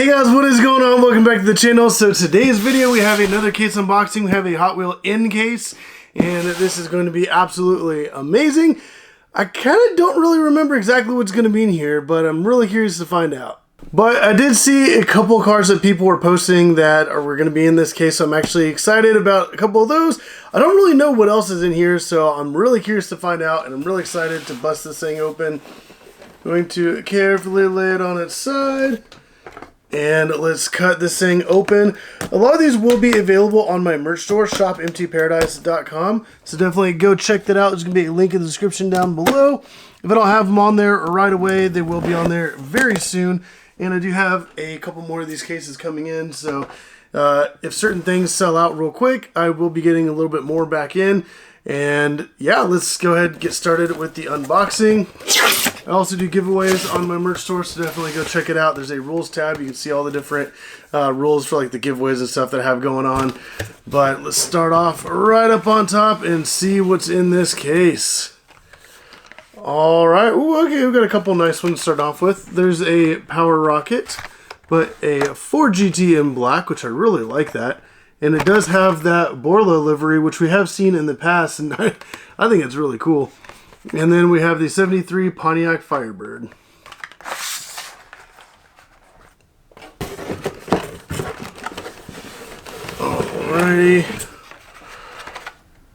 Hey guys, what is going on? Welcome back to the channel. So today's video, we have another case unboxing. We have a Hot Wheels N Case, and this is going to be absolutely amazing. I kind of don't really remember exactly what's going to be in here, but I'm really curious to find out. But I did see a couple of cars that people were posting that were going to be in this case, so I'm actually excited about a couple of those. I don't really know what else is in here, so I'm really curious to find out, and I'm really excited to bust this thing open. Going to carefully lay it on its side. And let's cut this thing open. A lot of these will be available on my merch store, shopemptyparadise.com. So definitely go check that out. There's going to be a link in the description down below. If I don't have them on there right away, they will be on there very soon. And I do have a couple more of these cases coming in. So if certain things sell out real quick, I will be getting a little bit more back in. And yeah, let's go ahead and get started with the unboxing. I also do giveaways on my merch store, so definitely go check it out. There's a rules tab. You can see all the different rules for like the giveaways and stuff that I have going on. But let's start off right up on top and see what's in this case. All right. Ooh, okay, we've got a couple nice ones to start off with. There's a Power Rocket, but a Ford GT in black, which I really like that. And it does have that Borla livery, which we have seen in the past, and I think it's really cool. And then we have the 73 Pontiac Firebird. Alrighty.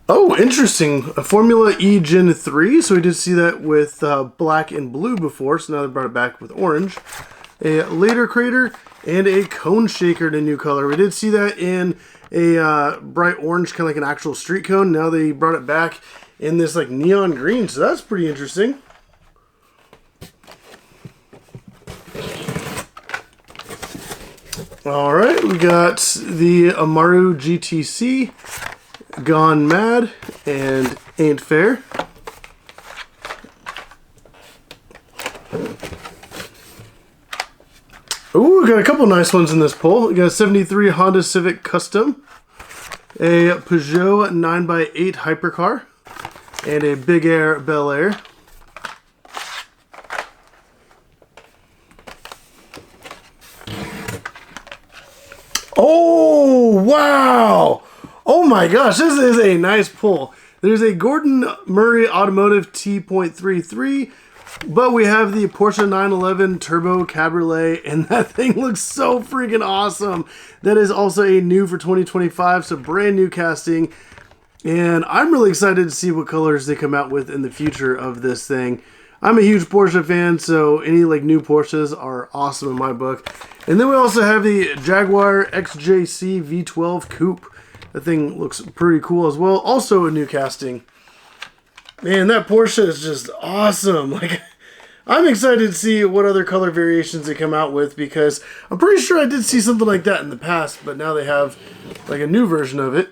Oh, interesting. A Formula E Gen 3. So we did see that with black and blue before, so now they brought it back with orange. A Later Crater and a Cone Shaker in a new color. We did see that in a bright orange, kind of like an actual street cone. Now they brought it back in this like neon green, so that's pretty interesting. Alright, we got the Amaru GTC, Gone Mad, and Ain't Fair. Ooh, we got a couple nice ones in this pull. We got a 73 Honda Civic Custom, a Peugeot 9x8 Hypercar, and a Big Air Bel Air. Oh, wow! Oh my gosh, this is a nice pull. There's a Gordon Murray Automotive T.33, but we have the Porsche 911 Turbo Cabriolet, and that thing looks so freaking awesome. That is also a new for 2025, so brand new casting. And I'm really excited to see what colors they come out with in the future of this thing. I'm a huge Porsche fan, so any like new Porsches are awesome in my book. And then we also have the Jaguar XJC V12 Coupe. That thing looks pretty cool as well. Also a new casting. Man, that Porsche is just awesome. Like, I'm excited to see what other color variations they come out with, because I'm pretty sure I did see something like that in the past, but now they have like a new version of it.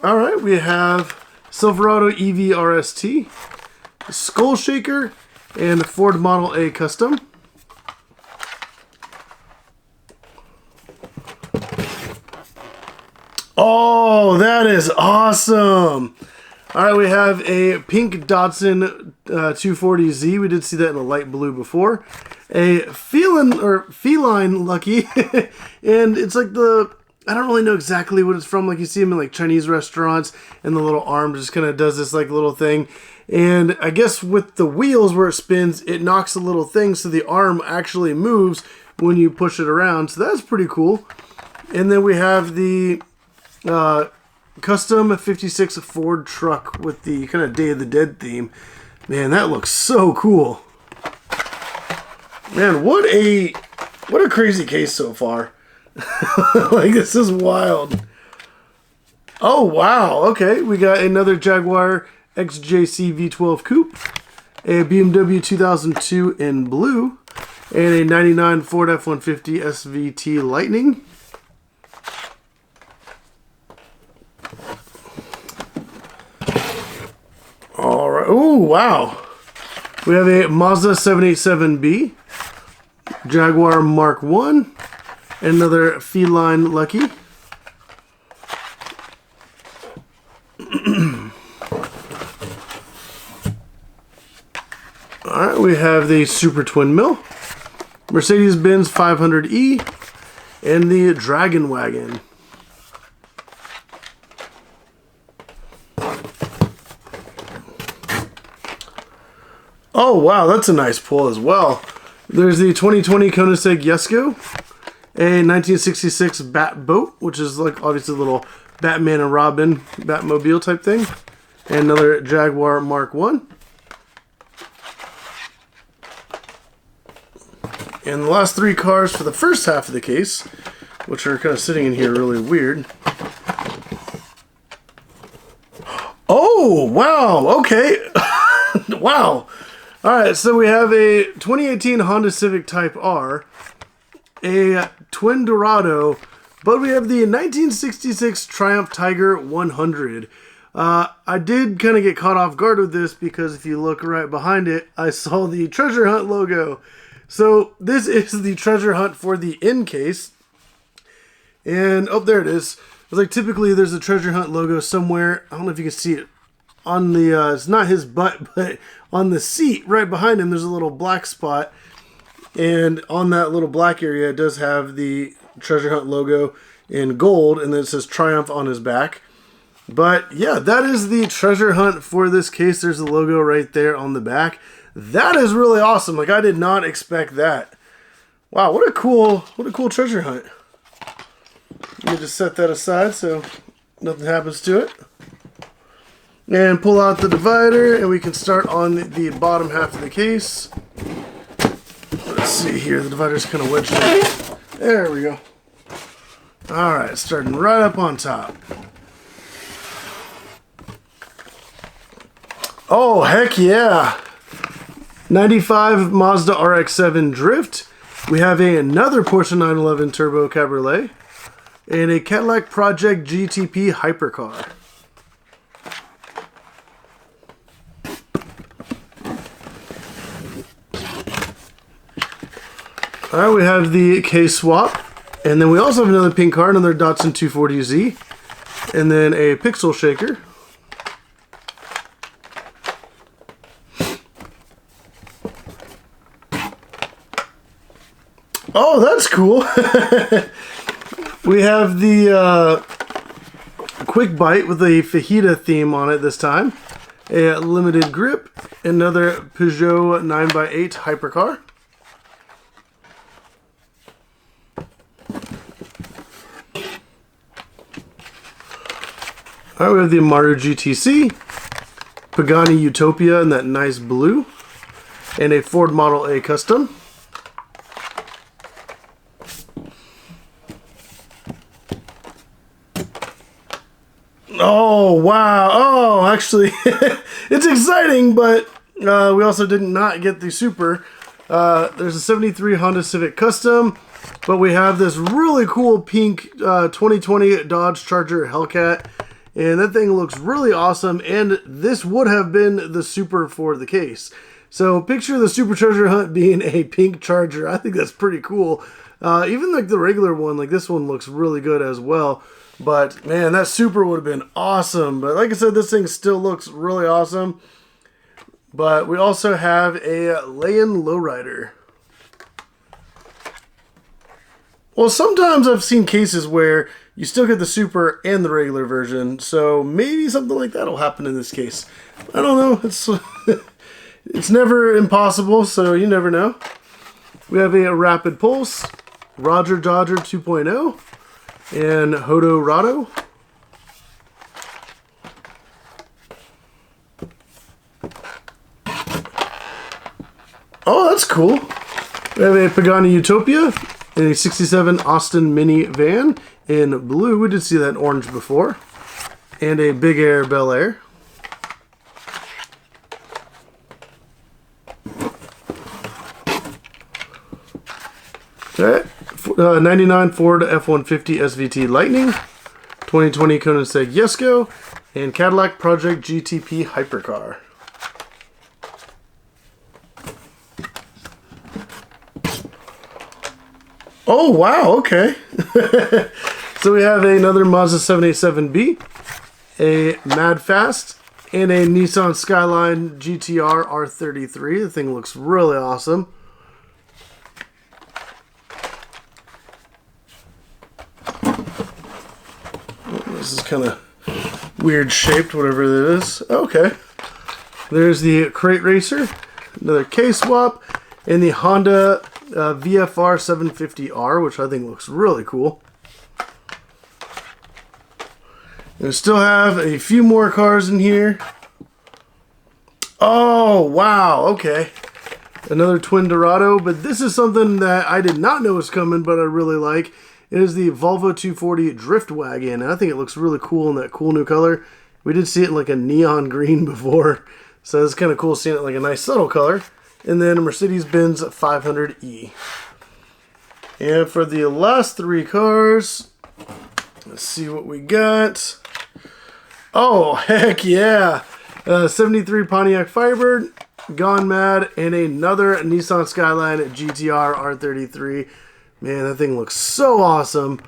All right, we have Silverado EV RST, Skull Shaker, and Ford Model A Custom. Oh, that is awesome. All right, we have a pink Datsun 240Z. We did see that in a light blue before. A feline Lucky, and it's like I don't really know exactly what it's from. Like you see them in like Chinese restaurants, and the little arm just kind of does this like little thing. And I guess with the wheels where it spins, it knocks a little thing, so the arm actually moves when you push it around. So that's pretty cool. And then we have the custom 56 Ford truck with the kind of Day of the Dead theme. Man, that looks so cool. Man, what a crazy case so far. Like, this is wild. Oh wow, okay, we got another Jaguar XJC V12 Coupe, a BMW 2002 in blue, and a 99 Ford F150 SVT Lightning. Alright, oh wow. We have a Mazda 787B, Jaguar Mark 1, another Feline Lucky. Alright, we have the Super Twin Mill, Mercedes-Benz 500E, and the Dragon Wagon. Oh wow, that's a nice pull as well. There's the 2020 Koenigsegg Jesko, a 1966 Bat Boat, which is like obviously a little Batman and Robin Batmobile type thing, and another Jaguar Mark 1. And the last three cars for the first half of the case, which are kind of sitting in here really weird. Oh, wow, okay. Wow. Alright, so we have a 2018 Honda Civic Type R, a Twin Dorado, but we have the 1966 Triumph Tiger 100. I did kind of get caught off guard with this because if you look right behind it, I saw the Treasure Hunt logo. So this is the Treasure Hunt for the N Case. And, oh, there it is. It's like typically there's a Treasure Hunt logo somewhere. I don't know if you can see it on the, it's not his butt, but on the seat right behind him, there's a little black spot. And on that little black area, it does have the Treasure Hunt logo in gold, and then it says Triumph on his back. But yeah, that is the Treasure Hunt for this case. There's the logo right there on the back. That is really awesome. Like, I did not expect that. Wow, what a cool treasure hunt. Let me just set that aside so nothing happens to it. And pull out the divider, and we can start on the bottom half of the case. Let's see here, the divider's kind of wedged in. There we go. Alright, starting right up on top. Oh, heck yeah. 95 Mazda RX-7 Drift. We have another Porsche 911 Turbo Cabriolet. And a Cadillac Project GTP Hypercar. Alright, we have the K-Swap. And then we also have another pink car, another Datsun 240Z. And then a Pixel Shaker. Oh, that's cool. We have the Quick Bite with a fajita theme on it this time. A limited grip. Another Peugeot 9x8 hypercar. Alright, we have the Maru GTC. Pagani Utopia in that nice blue. And a Ford Model A Custom. Oh, wow. Oh, actually, it's exciting, but we also did not get the Super. There's a 73 Honda Civic Custom, but we have this really cool pink 2020 Dodge Charger Hellcat, and that thing looks really awesome, and this would have been the Super for the case. So picture the Super Treasure Hunt being a pink Charger. I think that's pretty cool. Even like the regular one, like this one looks really good as well. But, man, that Super would have been awesome. But, like I said, this thing still looks really awesome. But we also have a lay-in lowrider. Well, sometimes I've seen cases where you still get the Super and the regular version. So, maybe something like that will happen in this case. I don't know. It's, it's never impossible, so you never know. We have a Rapid Pulse, Roger Dodger 2.0. And Hodo Rado. Oh, that's cool. We have a Pagani Utopia and a 67 Austin Mini van in blue. We did see that in orange before. And a Big Air Bel Air. Okay. 99 Ford F-150 SVT Lightning, 2020 Koenigsegg Jesko, and Cadillac Project GTP Hypercar. Oh, wow, okay. So we have another Mazda 787B, a Mad Fast, and a Nissan Skyline GTR R33. The thing looks really awesome. This is kind of weird shaped, whatever it is. Okay. There's the crate racer, another case swap, and the Honda VFR 750R, which I think looks really cool. And we still have a few more cars in here. Oh, wow, okay. Another twin Dorado, but this is something that I did not know was coming, but I really like. It is the Volvo 240 Drift Wagon, and I think it looks really cool in that cool new color. We did see it in like a neon green before, so it's kind of cool seeing it like a nice subtle color. And then a Mercedes-Benz 500E. And for the last three cars, let's see what we got. Oh, heck yeah. 73 Pontiac Firebird, Gone Mad, and another Nissan Skyline GTR R33. Man, that thing looks so awesome.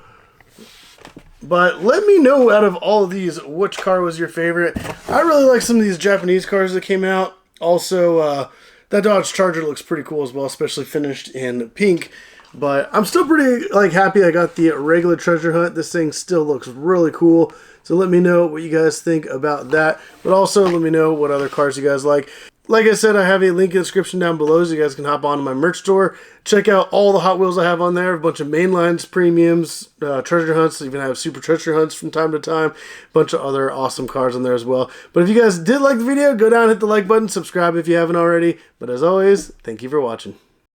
But let me know out of all of these, which car was your favorite. I really like some of these Japanese cars that came out. Also, that Dodge Charger looks pretty cool as well, especially finished in pink. But I'm still pretty happy I got the regular treasure hunt. This thing still looks really cool. So let me know what you guys think about that. But also let me know what other cars you guys like. Like I said, I have a link in the description down below so you guys can hop on to my merch store. Check out all the Hot Wheels I have on there. A bunch of mainlines, premiums, treasure hunts. Even have super treasure hunts from time to time. A bunch of other awesome cars on there as well. But if you guys did like the video, go down and hit the like button. Subscribe if you haven't already. But as always, thank you for watching.